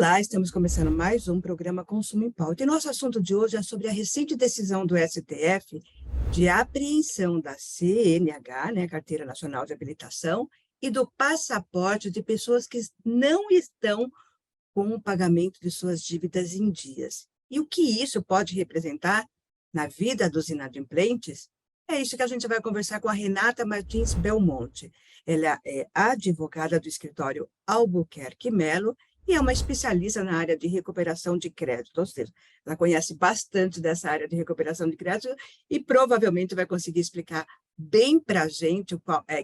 Olá, estamos começando mais um programa Consumo em Pauta. E nosso assunto de hoje é sobre a recente decisão do STF de apreensão da CNH, né, Carteira Nacional de Habilitação, e do passaporte de pessoas que não estão com o pagamento de suas dívidas em dias. E o que isso pode representar na vida dos inadimplentes? É isso que a gente vai conversar com a Renata Martins Belmonte. Ela é advogada do escritório Albuquerque Melo e é uma especialista na área de recuperação de crédito, ou seja, ela conhece bastante dessa área de recuperação de crédito e provavelmente vai conseguir explicar bem para a gente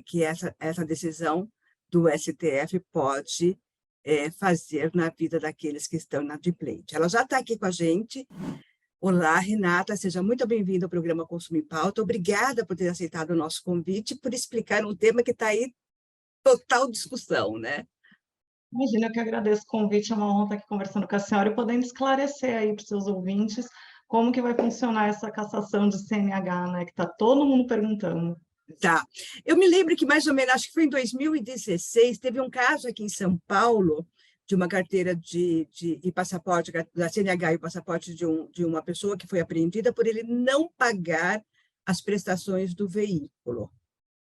que essa decisão do STF pode fazer na vida daqueles que estão inadimplentes. Ela já está aqui com a gente. Olá, Renata, seja muito bem-vinda ao programa Consumo em Pauta. Obrigada por ter aceitado o nosso convite e por explicar um tema que está aí total discussão, né? Imagina, eu que agradeço o convite, é uma honra estar aqui conversando com a senhora e podendo esclarecer aí para os seus ouvintes como que vai funcionar essa cassação de CNH, né, que está todo mundo perguntando. Tá. Eu me lembro que mais ou menos, acho que foi em 2016, teve um caso aqui em São Paulo de uma carteira e passaporte, da CNH e o passaporte de uma pessoa que foi apreendida por ele não pagar as prestações do veículo.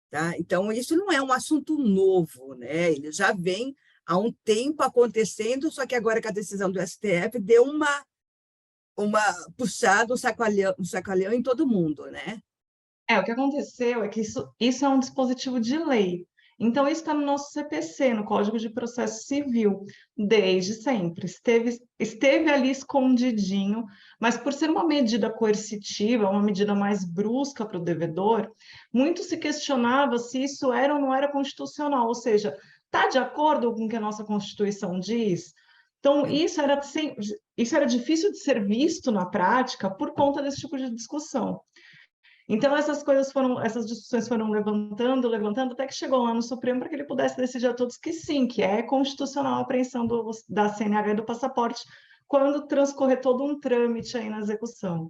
Tá? Então, isso não é um assunto novo, né? Ele já vem há um tempo acontecendo, só que agora com a decisão do STF deu uma puxada, um sacolhão em todo mundo, né? O que aconteceu é que isso é um dispositivo de lei. Então, isso está no nosso CPC, no Código de Processo Civil, desde sempre. Esteve ali escondidinho, mas por ser uma medida coercitiva, uma medida mais brusca para o devedor, muito se questionava se isso era ou não era constitucional, ou seja, está de acordo com o que a nossa Constituição diz? Então, isso era difícil de ser visto na prática por conta desse tipo de discussão. Então, essas discussões foram levantando, até que chegou lá no Supremo para que ele pudesse decidir a todos que sim, que é constitucional a apreensão da CNH e do passaporte, quando transcorrer todo um trâmite aí na execução.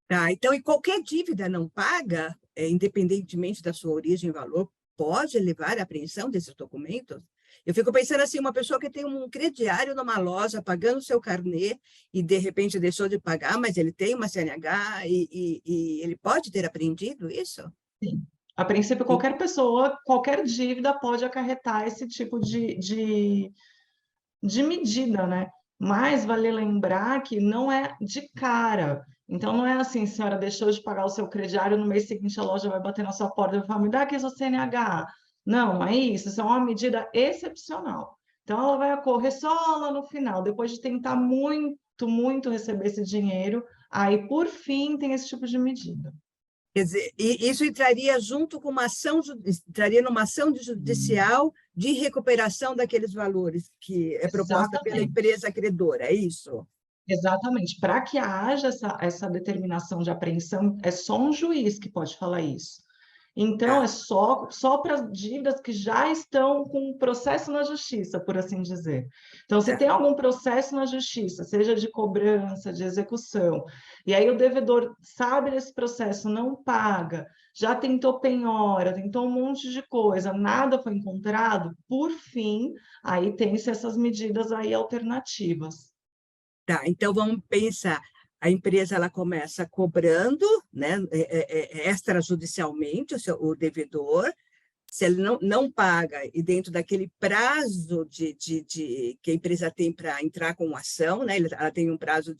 Tá, então, e qualquer dívida não paga, independentemente da sua origem e valor, pode levar à apreensão desses documentos? Eu fico pensando assim, uma pessoa que tem um crediário numa loja, pagando o seu carnê, e de repente deixou de pagar, mas ele tem uma CNH e ele pode ter apreendido isso? Sim. A princípio, qualquer pessoa, qualquer dívida pode acarretar esse tipo de medida, né? Mas vale lembrar que não é de cara. Então, não é assim, senhora deixou de pagar o seu crediário, no mês seguinte a loja vai bater na sua porta e vai falar, me dá aqui seu CNH. Não é isso é uma medida excepcional. Então, ela vai ocorrer só lá no final, depois de tentar muito receber esse dinheiro, aí, por fim, tem esse tipo de medida. Quer dizer, e isso entraria junto com entraria numa ação judicial de recuperação daqueles valores que é proposta pela Exatamente. empresa credora, é isso? Exatamente. Para que haja essa determinação de apreensão, é só um juiz que pode falar isso. Então, Tá, é só para dívidas que já estão com processo na justiça, por assim dizer. Então, se tá. tem algum processo na justiça, seja de cobrança, de execução, e aí o devedor sabe desse processo, não paga, já tentou penhora, tentou um monte de coisa, nada foi encontrado, por fim, aí tem-se essas medidas aí alternativas. Tá, então vamos pensar. A empresa ela começa cobrando, né, extrajudicialmente o devedor. Se ele não paga e dentro daquele prazo que a empresa tem para entrar com ação, né, ela tem um prazo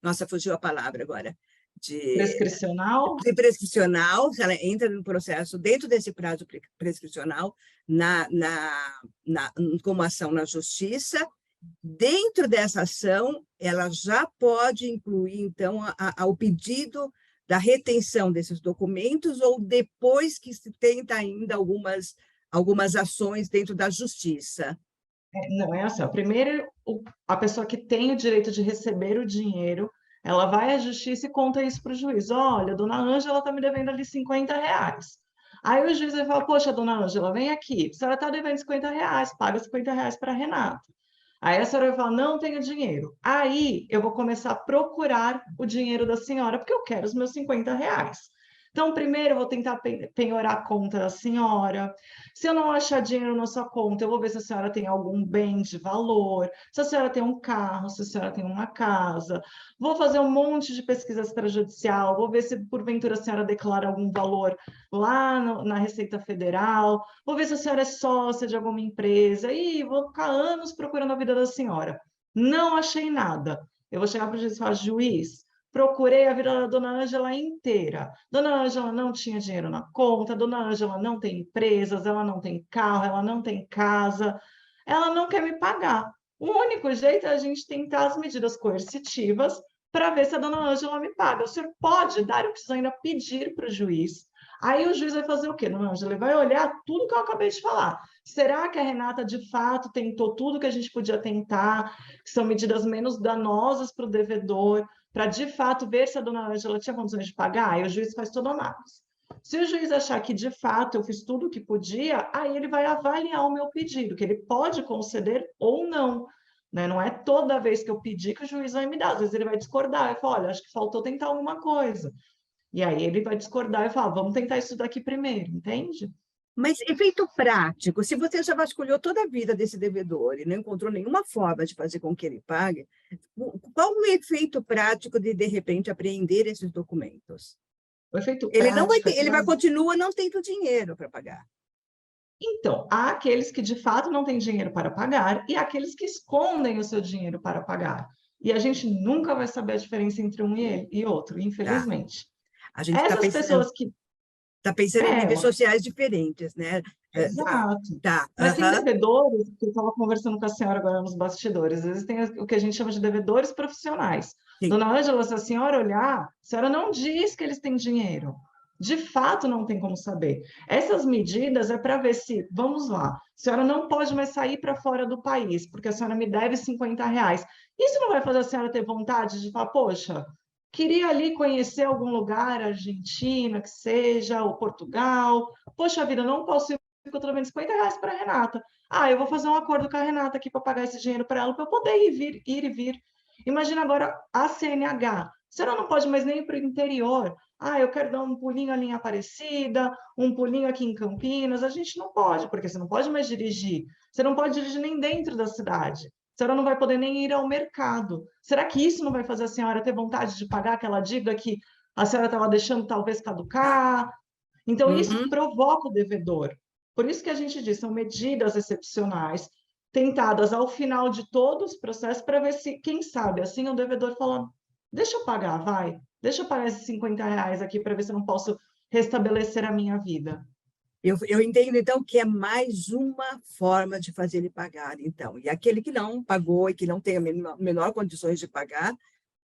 nossa, fugiu a palavra agora, de, Prescricional? de prescricional, se ela entra no processo dentro desse prazo prescricional, como ação na justiça. Dentro dessa ação, ela já pode incluir, então, o pedido da retenção desses documentos ou depois que se tenta ainda algumas ações dentro da justiça. Não, é assim, ó, primeiro a pessoa que tem o direito de receber o dinheiro, ela vai à justiça e conta isso para o juiz. Olha, dona Ângela está me devendo ali R$ 50. Aí o juiz vai falar, poxa, dona Ângela, vem aqui, a senhora está devendo R$ 50, paga R$ 50 para a Renata. Aí a senhora vai falar, não tenho dinheiro. Aí eu vou começar a procurar o dinheiro da senhora, porque eu quero os meus R$ 50. Então, primeiro, eu vou tentar penhorar a conta da senhora. Se eu não achar dinheiro na sua conta, eu vou ver se a senhora tem algum bem de valor, se a senhora tem um carro, se a senhora tem uma casa. Vou fazer um monte de pesquisa extrajudicial, vou ver se, porventura, a senhora declara algum valor lá na Receita Federal, vou ver se a senhora é sócia de alguma empresa, e vou ficar anos procurando a vida da senhora. Não achei nada. Eu vou chegar para o juiz e falar, juiz, procurei a vida da dona Ângela inteira. Dona Ângela não tinha dinheiro na conta, dona Ângela não tem empresas, ela não tem carro, ela não tem casa, ela não quer me pagar. O único jeito é a gente tentar as medidas coercitivas para ver se a dona Ângela me paga. O senhor pode dar, eu preciso ainda pedir para o juiz. Aí o juiz vai fazer o quê, dona Ângela? Ele vai olhar tudo que eu acabei de falar. Será que a Renata, de fato, tentou tudo que a gente podia tentar, que são medidas menos danosas para o devedor, para, de fato, ver se a dona Ângela tinha condições de pagar? Aí o juiz faz toda a análise. Se o juiz achar que, de fato, eu fiz tudo o que podia, aí ele vai avaliar o meu pedido, que ele pode conceder ou não. Né? Não é toda vez que eu pedir que o juiz vai me dar. Às vezes ele vai discordar e falar, olha, acho que faltou tentar alguma coisa. E aí ele vai discordar e falar, vamos tentar isso daqui primeiro, entende? Mas efeito prático, se você já vasculhou toda a vida desse devedor e não encontrou nenhuma forma de fazer com que ele pague, qual o efeito prático de repente, apreender esses documentos? O efeito Ele não vai prático é ter, que ele vai continuar não tendo dinheiro para pagar. Então, há aqueles que de fato não têm dinheiro para pagar e há aqueles que escondem o seu dinheiro para pagar. E a gente nunca vai saber a diferença entre um e outro, Tá. infelizmente. A gente está Essas pensando, pessoas que. tá pensando em níveis É, sociais diferentes, né? exato. Tá. Mas tem devedores, que eu estava conversando com a senhora agora nos bastidores, às vezes tem o que a gente chama de devedores profissionais. Sim. Dona Ângela, se a senhora olhar, a senhora não diz que eles têm dinheiro. De fato, não tem como saber. Essas medidas é para ver se, vamos lá, a senhora não pode mais sair para fora do país, porque a senhora me deve R$ 50. Isso não vai fazer a senhora ter vontade de falar, poxa, queria ali conhecer algum lugar, Argentina, que seja, ou Portugal. Poxa vida, não posso ir porque eu estou devendo R$ 50 para a Renata. Ah, eu vou fazer um acordo com a Renata aqui para pagar esse dinheiro para ela, para eu poder ir e vir. Imagina agora a CNH. A senhora não pode mais nem ir para o interior. Ah, eu quero dar um pulinho ali em Aparecida, um pulinho aqui em Campinas. A gente não pode, porque você não pode mais dirigir. Você não pode dirigir nem dentro da cidade. A senhora não vai poder nem ir ao mercado. Será que isso não vai fazer a senhora ter vontade de pagar aquela dívida que a senhora estava deixando talvez Tá. caducar? Então, isso Uhum. provoca o devedor. Por isso que a gente diz, são medidas excepcionais, tentadas ao final de todos os processos, para ver se, quem sabe, assim o devedor fala, deixa eu pagar, vai, deixa eu pagar esses R$ 50 aqui para ver se eu não posso restabelecer a minha vida. Eu entendo, então, que é mais uma forma de fazer ele pagar, então. E aquele que não pagou e que não tem a menor condições de pagar,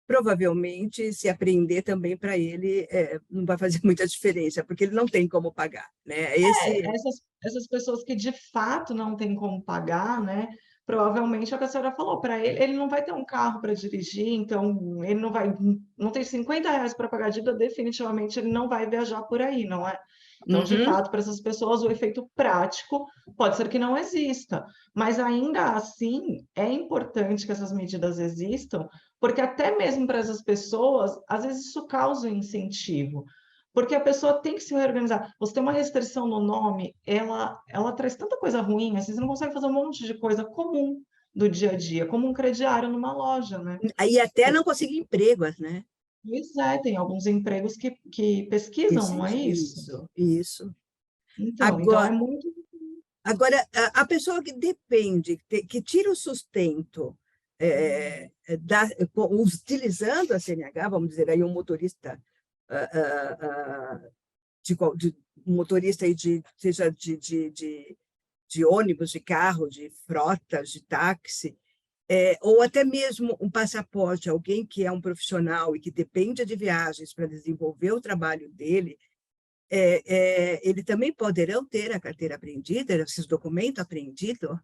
provavelmente, se apreender também para ele, não vai fazer muita diferença, porque ele não tem como pagar, né? Essas pessoas que de fato não têm como pagar, né? Provavelmente é o que a senhora falou, para ele não vai ter um carro para dirigir, então ele não tem R$ 50 para pagar a dívida, definitivamente ele não vai viajar por aí, não é? Então, de Uhum. fato, para essas pessoas, o efeito prático pode ser que não exista, mas ainda assim é importante que essas medidas existam, porque até mesmo para essas pessoas, às vezes isso causa um incentivo. Porque a pessoa tem que se reorganizar. Você tem uma restrição no nome, ela traz tanta coisa ruim, assim, você não consegue fazer um monte de coisa comum do dia a dia, como um crediário numa loja, né? Aí até não conseguir empregos, né? Pois é, tem alguns empregos que pesquisam, não é isso? Isso. Então é Agora, muito. agora a pessoa que depende, que tira o sustento utilizando a CNH, vamos dizer aí um motorista ah, ah, ah, um motorista aí seja de ônibus, de carro, de frota, de táxi, ou até mesmo um passaporte, alguém que é um profissional e que depende de viagens para desenvolver o trabalho dele, ele também poderão ter a carteira apreendida, esses documentos apreendidos?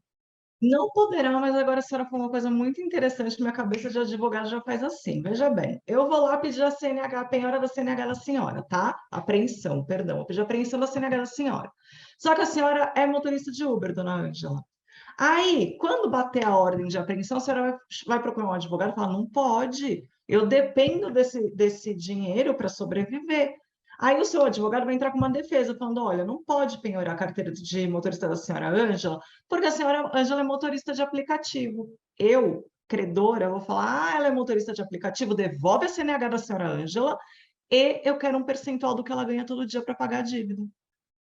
Não poderão, mas agora a senhora falou uma coisa muito interessante que minha cabeça de advogado já faz assim. Veja bem, eu vou lá pedir a CNH, a penhora da CNH da senhora, tá? Apreensão, perdão, vou pedir a apreensão da CNH da senhora. Só que a senhora é motorista de Uber, dona Ângela. Aí, quando bater a ordem de apreensão, a senhora vai procurar um advogado e falar, não pode, eu dependo desse dinheiro para sobreviver. Aí o seu advogado vai entrar com uma defesa, falando, olha, não pode penhorar a carteira de motorista da senhora Ângela, porque a senhora Ângela é motorista de aplicativo. Eu, credora, vou falar, ela é motorista de aplicativo, devolve a CNH da senhora Ângela e eu quero um percentual do que ela ganha todo dia para pagar a dívida.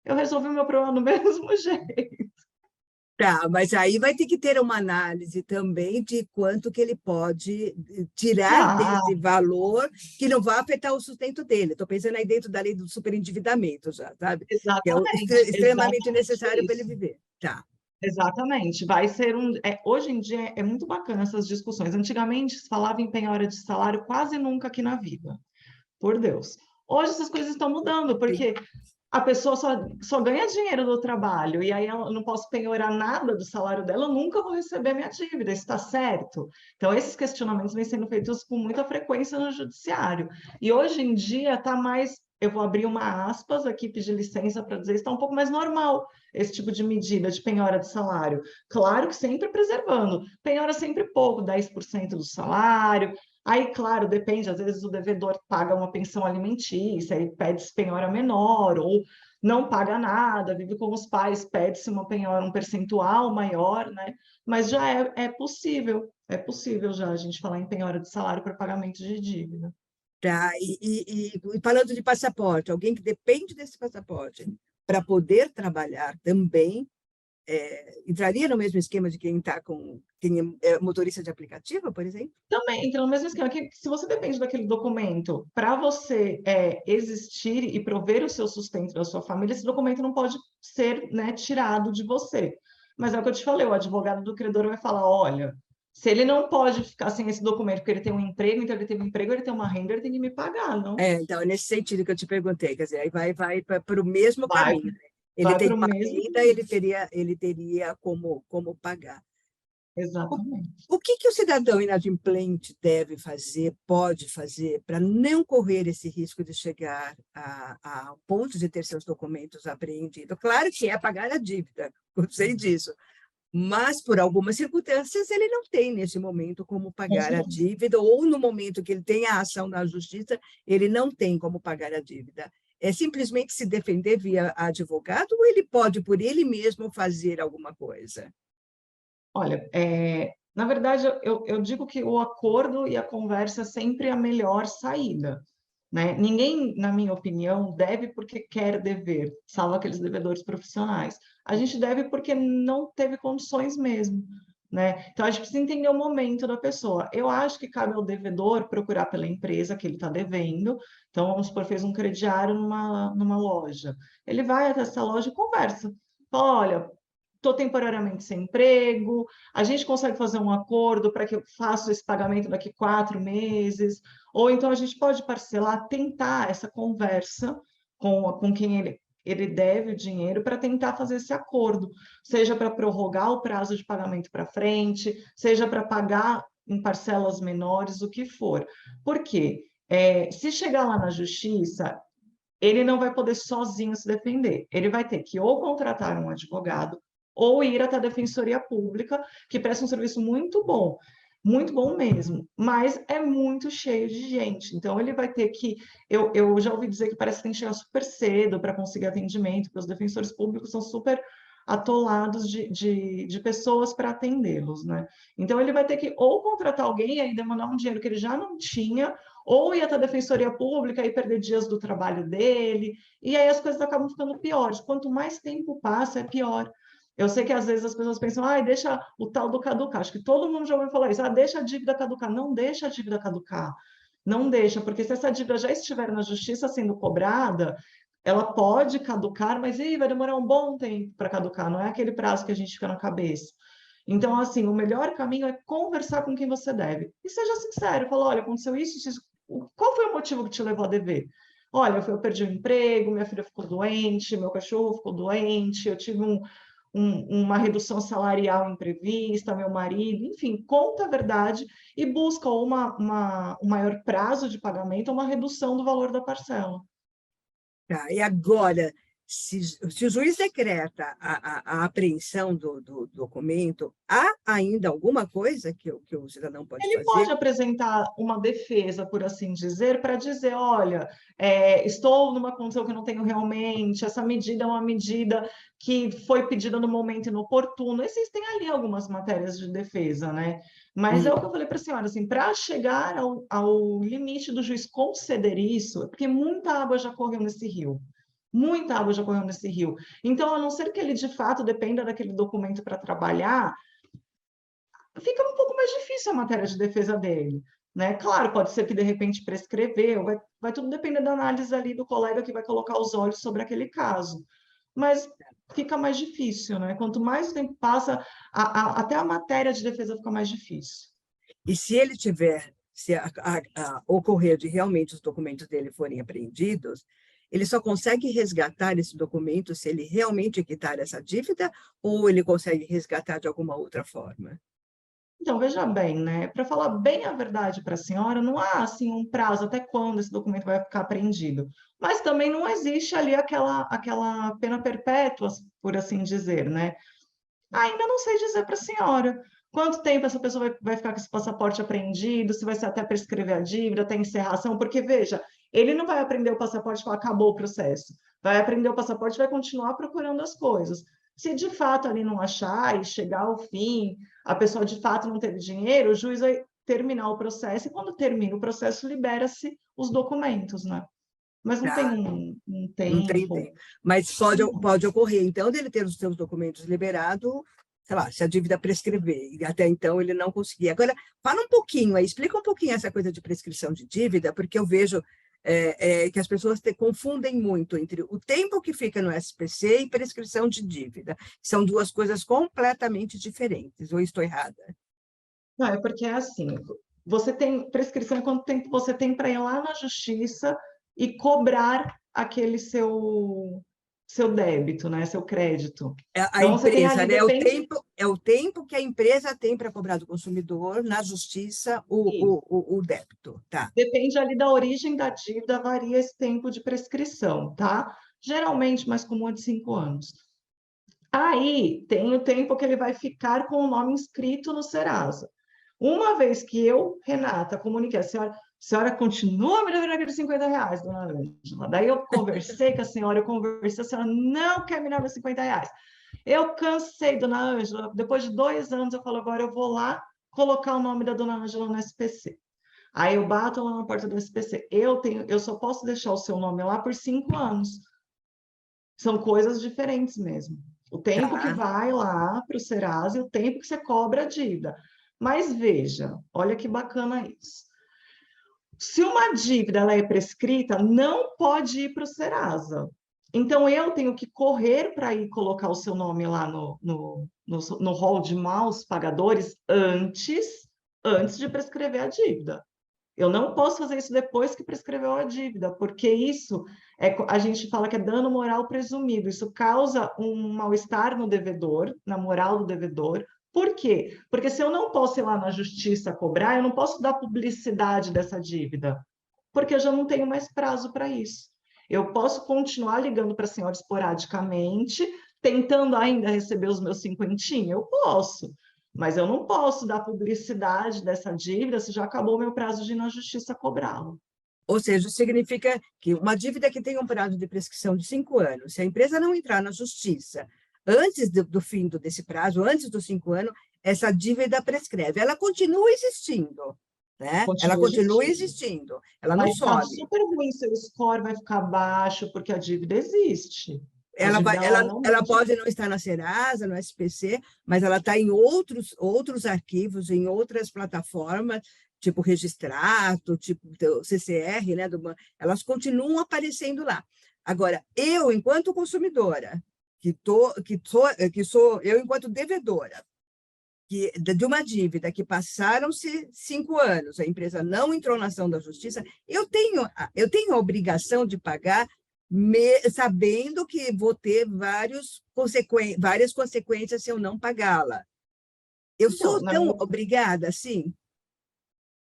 Eu resolvi o meu problema do mesmo jeito. Tá, mas aí vai ter que ter uma análise também de quanto que ele pode tirar desse Claro, valor que não vai afetar o sustento dele. Estou pensando aí dentro da lei do superendividamento já, sabe? Que é extremamente exatamente necessário para ele isso. viver. Tá. Exatamente. Vai ser hoje em dia é muito bacana essas discussões. Antigamente se falava em penhora de salário quase nunca aqui na vida, por Deus. Hoje essas coisas estão mudando, Sim. porque a pessoa só ganha dinheiro do trabalho, e aí eu não posso penhorar nada do salário dela, eu nunca vou receber minha dívida, isso está certo? Então, esses questionamentos vêm sendo feitos com muita frequência no judiciário. E hoje em dia está mais, eu vou abrir uma aspas aqui, pedir licença para dizer, está um pouco mais normal esse tipo de medida de penhora de salário. Claro que sempre preservando, penhora sempre pouco, 10% do salário. Aí, claro, depende, às vezes o devedor paga uma pensão alimentícia, aí pede-se penhora menor, ou não paga nada, vive com os pais, pede-se uma penhora, um percentual maior, né? Mas já é possível já a gente falar em penhora de salário para pagamento de dívida. Tá. E falando de passaporte, alguém que depende desse passaporte para poder trabalhar também entraria no mesmo esquema de quem é motorista de aplicativo, por exemplo? Também entra no mesmo esquema que se você depende daquele documento para você existir e prover o seu sustento da sua família, esse documento não pode ser, né, tirado de você. Mas é o que eu te falei, o advogado do credor vai falar, olha, se ele não pode ficar sem esse documento porque ele tem um emprego, então ele tem um emprego, ele tem uma renda, ele tem que me pagar, não? Então, é nesse sentido que eu te perguntei, quer dizer, aí vai para o mesmo Vai, caminho, né? Ele vai tem para o uma mesmo. renda, ele teria como pagar. O, Exatamente. o que o cidadão inadimplente deve fazer, pode fazer, para não correr esse risco de chegar ao ponto de ter seus documentos apreendidos? Claro que é pagar a dívida, eu sei disso, mas por algumas circunstâncias ele não tem nesse momento como Com pagar a certeza. dívida, ou no momento que ele tem a ação na justiça, ele não tem como pagar a dívida. É simplesmente se defender via advogado, ou ele pode, por ele mesmo, fazer alguma coisa? Olha, na verdade, eu digo que o acordo e a conversa é sempre a melhor saída, né? Ninguém, na minha opinião, deve porque quer dever, salvo aqueles devedores profissionais. A gente deve porque não teve condições mesmo, né? Então, a gente precisa entender o momento da pessoa. Eu acho que cabe ao devedor procurar pela empresa que ele está devendo. Então, vamos supor, fez um crediário numa loja. Ele vai até essa loja e conversa. Fala, olha, estou temporariamente sem emprego, a gente consegue fazer um acordo para que eu faça esse pagamento daqui 4 meses, ou então a gente pode parcelar, tentar essa conversa com quem ele deve o dinheiro para tentar fazer esse acordo, seja para prorrogar o prazo de pagamento para frente, seja para pagar em parcelas menores, o que for. Por quê? Se chegar lá na justiça, ele não vai poder sozinho se defender. Ele vai ter que ou contratar um advogado ou ir até a Defensoria Pública, que presta um serviço muito bom mesmo, mas é muito cheio de gente. Então, ele vai ter que. Eu já ouvi dizer que parece que tem que chegar super cedo para conseguir atendimento, porque os defensores públicos são super atolados de pessoas para atendê-los, né? Então, ele vai ter que ou contratar alguém e aí demandar um dinheiro que ele já não tinha, ou ir até a Defensoria Pública e perder dias do trabalho dele, e aí as coisas acabam ficando piores. Quanto mais tempo passa, é pior. Eu sei que às vezes as pessoas pensam, deixa o tal do caducar. Acho que todo mundo já ouviu falar isso. Deixa a dívida caducar. Não deixa a dívida caducar. Não deixa, porque se essa dívida já estiver na justiça sendo cobrada, ela pode caducar, mas vai demorar um bom tempo para caducar, não é aquele prazo que a gente fica na cabeça. Então, assim, o melhor caminho é conversar com quem você deve. E seja sincero, fala, olha, aconteceu isso, qual foi o motivo que te levou a dever? Olha, eu perdi o emprego, minha filha ficou doente, meu cachorro ficou doente, eu tive uma redução salarial imprevista, meu marido, enfim, conta a verdade e busca um maior prazo de pagamento ou uma redução do valor da parcela. Tá? E agora, se o juiz decreta a apreensão do documento, há ainda alguma coisa que o cidadão pode Ele fazer? pode apresentar uma defesa, por assim dizer, para dizer, olha, estou numa condição que eu não tenho realmente, essa medida é uma medida que foi pedida no momento inoportuno. Existem ali algumas matérias de defesa, né? Mas é o que eu falei para a senhora, assim, para chegar ao limite do juiz conceder isso, é porque muita água já correu nesse rio. Muita água já correu nesse rio. Então, a não ser que ele, de fato, dependa daquele documento para trabalhar, fica um pouco mais difícil a matéria de defesa dele, né? Claro, pode ser que de repente prescreveu, vai tudo depender da análise ali do colega que vai colocar os olhos sobre aquele caso. Mas fica mais difícil, né? Quanto mais o tempo passa, até a matéria de defesa fica mais difícil. E se ele tiver, se ocorrer de realmente os documentos dele forem apreendidos, ele só consegue resgatar esse documento se ele realmente quitar essa dívida, ou ele consegue resgatar de alguma outra forma? Então, veja bem, né? Para falar bem a verdade para a senhora, não há assim um prazo até quando esse documento vai ficar apreendido. Mas também não existe ali aquela pena perpétua, por assim dizer, né? Ainda não sei dizer para a senhora quanto tempo essa pessoa vai ficar com esse passaporte apreendido, se vai ser até prescrever a dívida, até encerração, porque veja, ele não vai aprender o passaporte e falar acabou o processo. Vai aprender o passaporte e vai continuar procurando as coisas. Se de fato ali não achar e chegar ao fim, a pessoa de fato não teve dinheiro, o juiz vai terminar o processo e quando termina o processo, libera-se os documentos, né? Mas não tem Tá? um Não tem tempo. tempo. Mas pode ocorrer, então, dele ter os seus documentos liberados, sei lá, se a dívida prescrever, e até então ele não conseguir. Agora, fala um pouquinho aí, explica um pouquinho essa coisa de prescrição de dívida, porque eu vejo que as pessoas confundem muito entre o tempo que fica no SPC e prescrição de dívida. São duas coisas completamente diferentes, ou estou errada? Não, é porque é assim, você tem prescrição quanto tempo você tem para ir lá na justiça e cobrar aquele seu débito, né, seu crédito. A Então você tem empresa, ali, né? depende, É o tempo que a empresa tem para cobrar do consumidor na justiça o débito, tá? depende ali da origem da dívida, varia esse tempo de prescrição, tá? Geralmente mais comum é de 5 anos. Aí tem o tempo que ele vai ficar com o nome inscrito no Serasa. Uma vez que eu, Renata, comuniquei, a senhora continua me devendo aqueles R$ 50, dona Ângela. Daí eu conversei com a senhora, a senhora não quer me dar meus R$ 50. Eu cansei, dona Ângela. Depois de 2 anos, eu falo, agora eu vou lá colocar o nome da dona Ângela no SPC. Aí eu bato lá na porta do SPC. Eu só posso deixar o seu nome lá por 5 anos. São coisas diferentes mesmo. O tempo que Tá. vai lá para o Serasa e o tempo que você cobra a dívida. Mas veja, olha que bacana isso. Se uma dívida ela é prescrita, não pode ir para o Serasa. Então, eu tenho que correr para ir colocar o seu nome lá no hall de maus pagadores antes de prescrever a dívida. Eu não posso fazer isso depois que prescreveu a dívida, porque isso a gente fala que é dano moral presumido. Isso causa um mal-estar no devedor, na moral do devedor. Por quê? Porque se eu não posso ir lá na justiça cobrar, eu não posso dar publicidade dessa dívida, porque eu já não tenho mais prazo para isso. Eu posso continuar ligando para a senhora esporadicamente, tentando ainda receber os meus cinquentinhos? Eu posso. Mas eu não posso dar publicidade dessa dívida se já acabou o meu prazo de ir na justiça cobrá-lo. Ou seja, significa que uma dívida que tem um prazo de prescrição de 5 anos, se a empresa não entrar na justiça antes do fim desse prazo, antes dos 5 anos, essa dívida prescreve. Ela continua existindo, né? Ela Continua continua existindo. existindo, ela não Vai ficar some. super ruim, seu score vai ficar baixo, porque a dívida existe. A Ela, vai, dívida ela ela realmente pode não estar na Serasa, no SPC, mas ela está em outros arquivos, em outras plataformas, tipo Registrato, tipo do CCR, né? Elas continuam aparecendo lá. Agora, eu, enquanto consumidora, que sou eu, enquanto devedora, de uma dívida que passaram-se 5 anos, a empresa não entrou na ação da justiça, eu tenho a obrigação de pagar, sabendo que vou ter várias consequências se eu não pagá-la. Eu então, sou tão obrigada assim?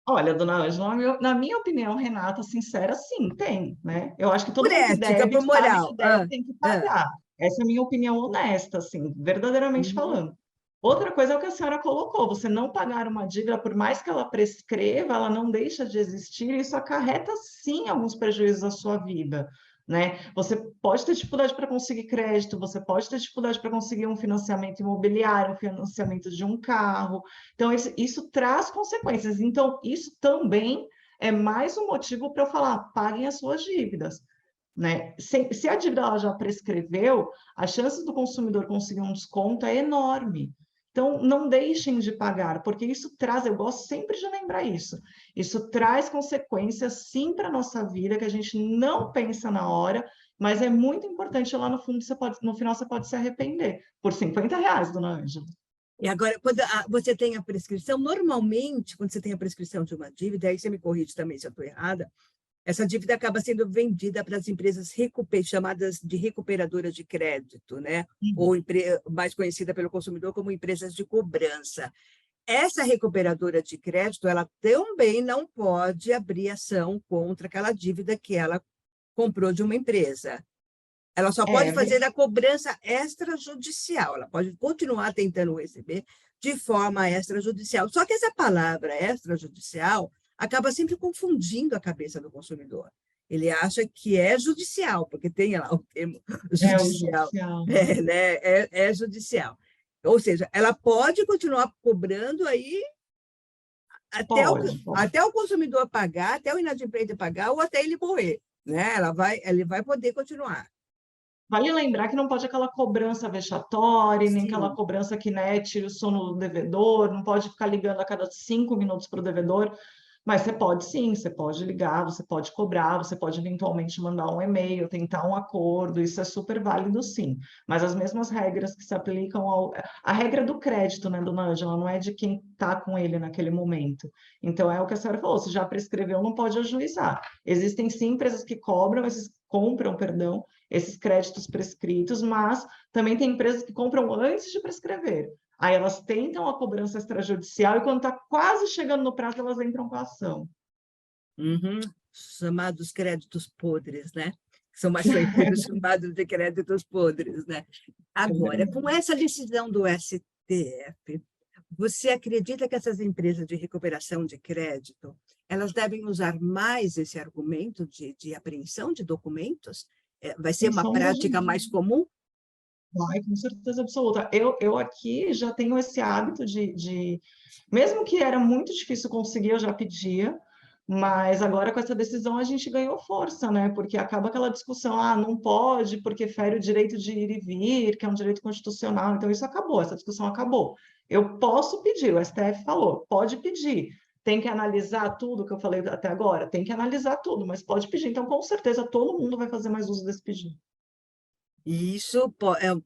Olha, dona Ângela, na minha opinião, Renata, sincera, sim, tem, né? Eu acho que Por todo mundo que ética, deve, por que sabe moral. que deve, tem que Ah. pagar. Essa é a minha opinião honesta, assim, verdadeiramente Uhum. falando. Outra coisa é o que a senhora colocou, você não pagar uma dívida, por mais que ela prescreva, ela não deixa de existir, e isso acarreta, sim, alguns prejuízos à sua vida, né? Você pode ter dificuldade para conseguir crédito, você pode ter dificuldade para conseguir um financiamento imobiliário, um financiamento de um carro, então, isso traz consequências. Então, isso também é mais um motivo para eu falar, paguem as suas dívidas, né? Se a dívida ela já prescreveu, as chances do consumidor conseguir um desconto é enorme. Então, não deixem de pagar, porque isso traz, eu gosto sempre de lembrar isso traz consequências, sim, para a nossa vida, que a gente não pensa na hora, mas é muito importante lá no fundo, no final você pode se arrepender. Por R$ 50, dona Ângela. E agora, quando você tem a prescrição, normalmente, quando você tem a prescrição de uma dívida, aí você me corrige também se eu estou errada, essa dívida acaba sendo vendida para as empresas chamadas de recuperadoras de crédito, né? Ou mais conhecida pelo consumidor como empresas de cobrança. Essa recuperadora de crédito, ela também não pode abrir ação contra aquela dívida que ela comprou de uma empresa. Ela só pode É, fazer a cobrança extrajudicial, ela pode continuar tentando receber de forma extrajudicial. Só que essa palavra extrajudicial acaba sempre confundindo a cabeça do consumidor. Ele acha que é judicial, porque tem lá o termo é o judicial, judicial. né? É judicial. Ou seja, ela pode continuar cobrando aí Pode, pode. até o consumidor pagar, até o inadimplente pagar, ou até ele morrer. Né? Ele vai poder continuar. Vale lembrar que não pode aquela cobrança vexatória, nem aquela Sim. cobrança que, né, tira o sono do devedor, não pode ficar ligando a cada 5 minutos para o devedor, mas você pode sim, você pode ligar, você pode cobrar, você pode eventualmente mandar um e-mail, tentar um acordo, isso é super válido sim. Mas as mesmas regras que se aplicam a regra do crédito, né, dona Ângela, não é de quem está com ele naquele momento. Então é o que a senhora falou, se já prescreveu, não pode ajuizar. Existem sim empresas que compram, perdão, esses créditos prescritos, mas também tem empresas que compram antes de prescrever. Aí elas tentam a cobrança extrajudicial e quando está quase chegando no prazo, elas entram com a ação. Uhum. Chamados créditos podres, né? São mais conhecidos chamados de créditos podres, né? É Agora, verdade. com essa decisão do STF, você acredita que essas empresas de recuperação de crédito, elas devem usar mais esse argumento de apreensão de documentos? Vai ser Sem uma sombra de prática mais comum? Vai, com certeza absoluta. Eu aqui já tenho esse hábito mesmo que era muito difícil conseguir, eu já pedia, mas agora com essa decisão a gente ganhou força, né? Porque acaba aquela discussão, não pode, porque fere o direito de ir e vir, que é um direito constitucional. Então isso acabou, essa discussão acabou. Eu posso pedir, o STF falou, pode pedir. Tem que analisar tudo que eu falei até agora, tem que analisar tudo, mas pode pedir. Então, com certeza, todo mundo vai fazer mais uso desse pedido. E isso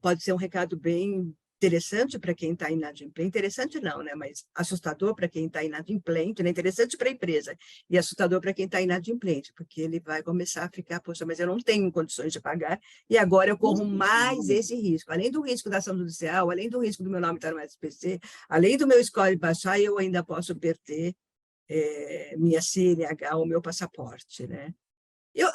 pode ser um recado bem interessante para quem está inadimplente. Interessante não, né? Mas assustador para quem está inadimplente, né? Interessante para a empresa e assustador para quem está inadimplente, porque ele vai começar a ficar, poxa, mas eu não tenho condições de pagar e agora eu corro mais esse risco. Além do risco da ação judicial, além do risco do meu nome estar no SPC, além do meu score baixar, eu ainda posso perder minha CNH ou meu passaporte, né?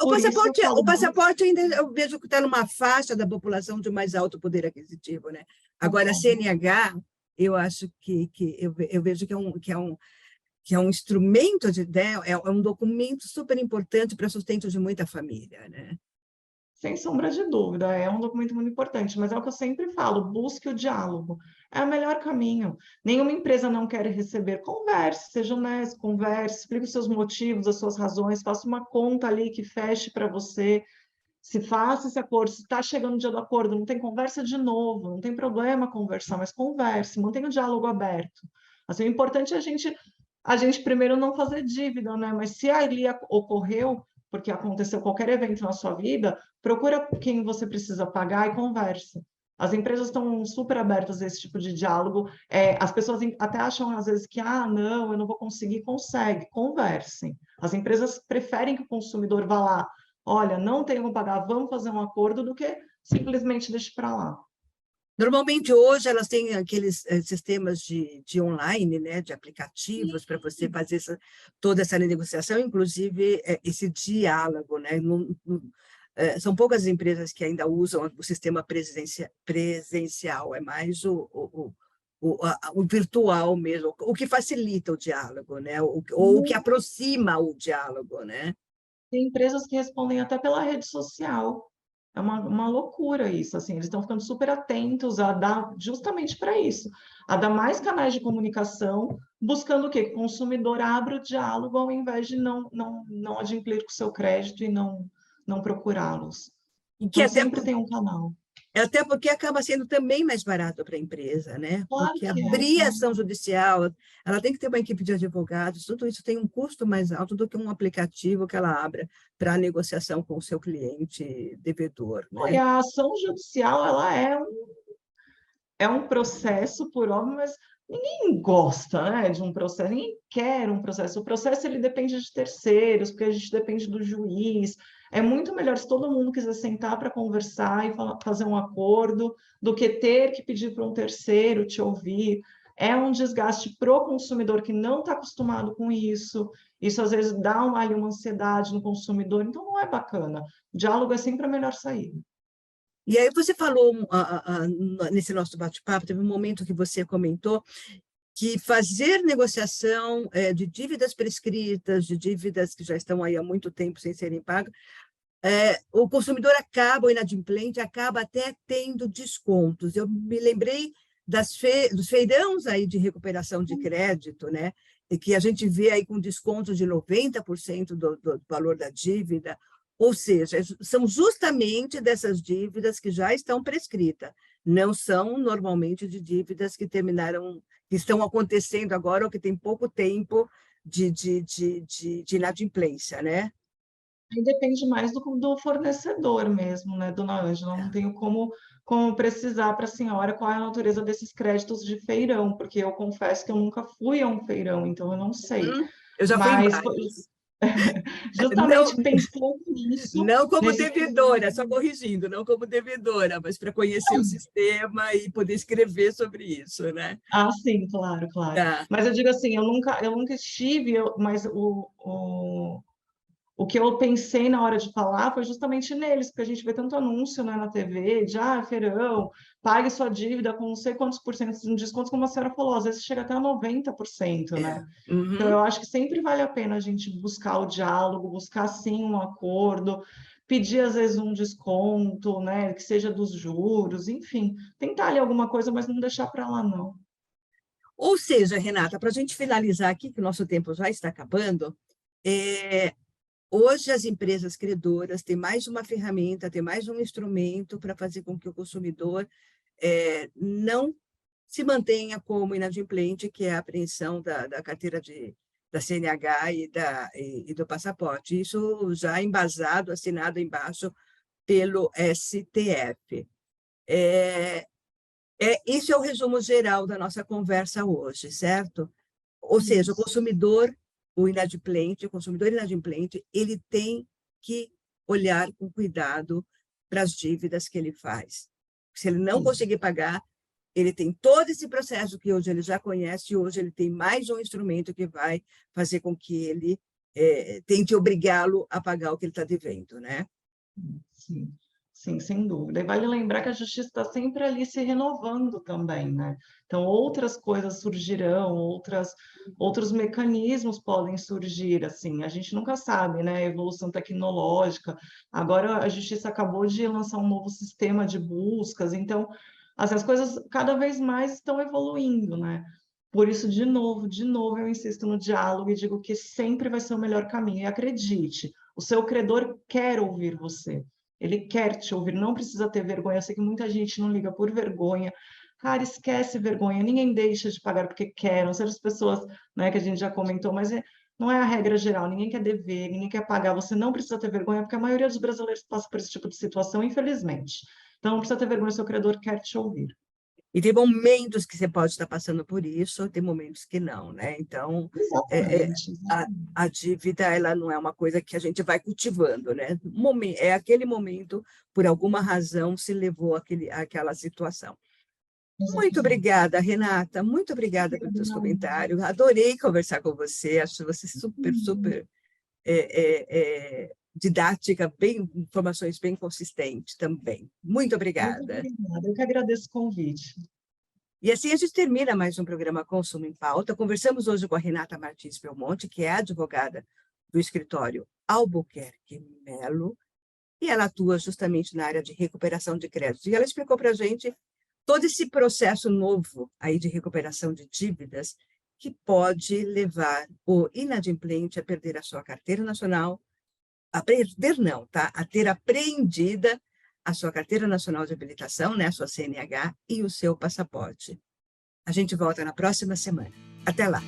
Por isso eu falo, O passaporte ainda eu vejo que está numa faixa da população de mais alto poder aquisitivo, né? Agora, a concordo. CNH, eu acho que eu vejo que é um instrumento né? É um documento super importante para o sustento de muita família, né? Sem sombra de dúvida, é um documento muito importante, mas é o que eu sempre falo, busque o diálogo. É o melhor caminho. Nenhuma empresa não quer receber. Converse, seja honesto, converse, explique os seus motivos, as suas razões, faça uma conta ali que feche para você. Se faça esse acordo, se está chegando o dia do acordo, não tem conversa de novo, não tem problema conversar, mas converse, mantenha o diálogo aberto. Assim, o importante é a gente primeiro não fazer dívida, né? Mas se ali ocorreu, porque aconteceu qualquer evento na sua vida, procura quem você precisa pagar e converse. As empresas estão super abertas a esse tipo de diálogo. As pessoas até acham, às vezes, que, não, eu não vou conseguir, consegue. Conversem. As empresas preferem que o consumidor vá lá, olha, não tenho como pagar, vamos fazer um acordo, do que simplesmente deixe para lá. Normalmente, hoje, elas têm aqueles sistemas de online, né, de aplicativos para você Sim. fazer toda essa negociação, inclusive esse diálogo, né? São poucas as empresas que ainda usam o sistema presencial, é mais o virtual mesmo, o que facilita o diálogo, né? Ou o que aproxima o diálogo, né? Tem empresas que respondem até pela rede social. É uma loucura isso, assim, eles estão ficando super atentos a dar justamente para isso, a dar mais canais de comunicação, buscando o quê? Que o consumidor abra o diálogo ao invés de não adimplir com o seu crédito e não procurá-los. E que Então, sempre tem um canal. até porque acaba sendo também mais barato para a empresa, né? Claro Porque que é, abrir claro. ação judicial, ela tem que ter uma equipe de advogados, tudo isso tem um custo mais alto do que um aplicativo que ela abra para negociação com o seu cliente devedor, E né? a ação judicial, ela é um processo, por óbvio, mas ninguém gosta, né, de um processo, ninguém quer um processo. O processo ele depende de terceiros, porque a gente depende do juiz. É muito melhor se todo mundo quiser sentar para conversar e fazer um acordo, do que ter que pedir para um terceiro te ouvir. É um desgaste pro consumidor que não está acostumado com isso. Isso às vezes dá uma ansiedade no consumidor, então não é bacana. O diálogo é sempre a melhor saída. E aí você falou, nesse nosso bate-papo, teve um momento que você comentou que fazer negociação de dívidas prescritas, de dívidas que já estão aí há muito tempo sem serem pagas, o consumidor acaba, o inadimplente, acaba até tendo descontos. Eu me lembrei dos feirões aí de recuperação de crédito, né? E que a gente vê aí com descontos de 90% do valor da dívida, ou seja, são justamente dessas dívidas que já estão prescritas, não são normalmente de dívidas que terminaram, que estão acontecendo agora ou que tem pouco tempo de inadimplência, né? Aí depende mais do fornecedor mesmo, né, dona Ângela? Não tenho como precisar para a senhora qual é a natureza desses créditos de feirão, porque eu confesso que eu nunca fui a um feirão, então eu não sei. Eu já fui em Mas vários. Não, justamente pensando nisso, não como nesse devedora, só corrigindo, não como devedora, mas para conhecer o sistema e poder escrever sobre isso, né? Ah, sim, claro, claro. Tá. Mas eu digo assim, eu nunca estive, mas o que eu pensei na hora de falar foi justamente neles, porque a gente vê tanto anúncio, né, na TV, de feirão, pague sua dívida com não sei quantos por cento de desconto, como a senhora falou, às vezes chega até a 90%, É. né? Então, Uhum. eu acho que sempre vale a pena a gente buscar o diálogo, buscar, sim, um acordo, pedir, às vezes, um desconto, né, que seja dos juros, enfim, tentar ali alguma coisa, mas não deixar para lá, não. Ou seja, Renata, para a gente finalizar aqui, que o nosso tempo já está acabando, é, hoje as empresas credoras têm mais uma ferramenta, têm mais um instrumento para fazer com que o consumidor não se mantenha como inadimplente, que é a apreensão da carteira da CNH e do passaporte. Isso já embasado, assinado embaixo pelo STF. Isso é o resumo geral da nossa conversa hoje, certo? Ou seja, Isso. o consumidor inadimplente, ele tem que olhar com cuidado para as dívidas que ele faz. Se ele não Sim. conseguir pagar, ele tem todo esse processo que hoje ele já conhece, e hoje ele tem mais um instrumento que vai fazer com que ele tente obrigá-lo a pagar o que ele está devendo, né? Sim, sim, sem dúvida. E vale lembrar que a justiça está sempre ali se renovando também, né? Então, outras coisas surgirão, outros mecanismos podem surgir, assim, a gente nunca sabe, né? A evolução tecnológica. Agora, a justiça acabou de lançar um novo sistema de buscas, então, assim, as coisas cada vez mais estão evoluindo, né? Por isso, de novo, eu insisto no diálogo e digo que sempre vai ser o melhor caminho. E acredite, o seu credor quer ouvir você. Ele quer te ouvir, não precisa ter vergonha. Eu sei que muita gente não liga por vergonha. Cara, esquece vergonha. Ninguém deixa de pagar porque quer. Não seja as pessoas, né, que a gente já comentou, mas não é a regra geral. Ninguém quer dever, ninguém quer pagar. Você não precisa ter vergonha, porque a maioria dos brasileiros passa por esse tipo de situação, infelizmente. Então, não precisa ter vergonha, seu credor quer te ouvir. E tem momentos que você pode estar passando por isso, tem momentos que não, né? Então, é, é, Exatamente. a dívida, ela não é uma coisa que a gente vai cultivando, né? É aquele momento, por alguma razão, se levou àquela situação. Muito Exatamente. obrigada, Renata. Muito obrigada pelos teus comentários. Adorei conversar com você. Acho você super, Hum, super didática, bem, informações bem consistentes também. Muito Muito obrigada. obrigada. Eu que agradeço o convite. E assim a gente termina mais um programa Consumo em Pauta. Conversamos hoje com a Renata Martins Belmonte, que é advogada do escritório Albuquerque Melo, e ela atua justamente na área de recuperação de crédito. E ela explicou para a gente todo esse processo novo aí de recuperação de dívidas que pode levar o inadimplente a perder a sua carteira nacional, a perder não, tá? A ter apreendida a sua carteira nacional de habilitação, né, a sua CNH e o seu passaporte. A gente volta na próxima semana. Até lá!